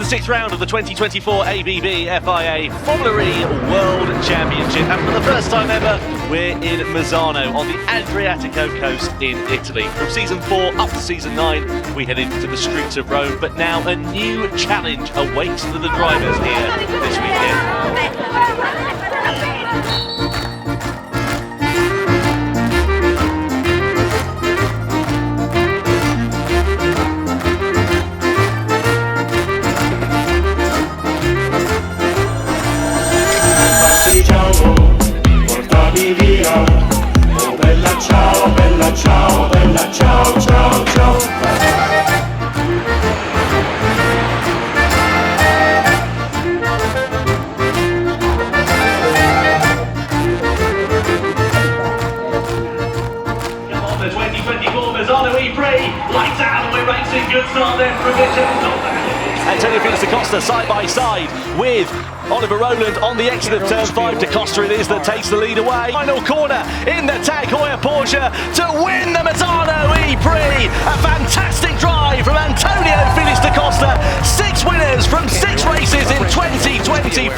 sixth round of the 2024 ABB FIA Formula E World Championship, and for the first time ever, we're in Misano on the Adriatico coast in Italy. From season 4 up to season 9, we head into the streets of Rome, but now a new challenge awaits the drivers here this weekend. Portami via, oh bella ciao, bella ciao, bella ciao, ciao, ciao. Come on, the 2024 Misano E-Prix, lights out and we're racing. Good start there from Mitchell. Antonio Felix da Costa side by side with Oliver Rowland on the exit of turn 5. Da Costa it is that takes the lead away. Final corner in the Tag Heuer Porsche to win the Misano E-Prix. A fantastic drive from Antonio Felix da Costa. 6 winners from 6 races in 2024.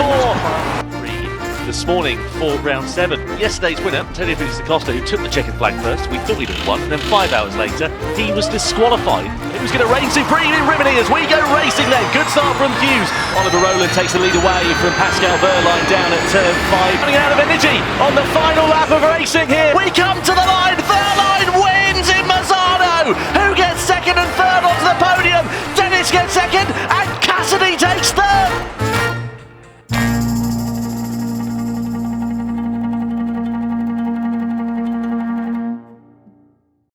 This morning for round 7. Yesterday's winner, Antonio Felix da Costa, who took the checkered flag first. We thought he'd have won, and then 5 hours later, he was disqualified. It was going to reign supreme in Rimini as we go racing then. Good start from Hughes. Oliver Rowland takes the lead away from Pascal Verline down at turn 5. Running out of energy on the final lap of racing here. We come to the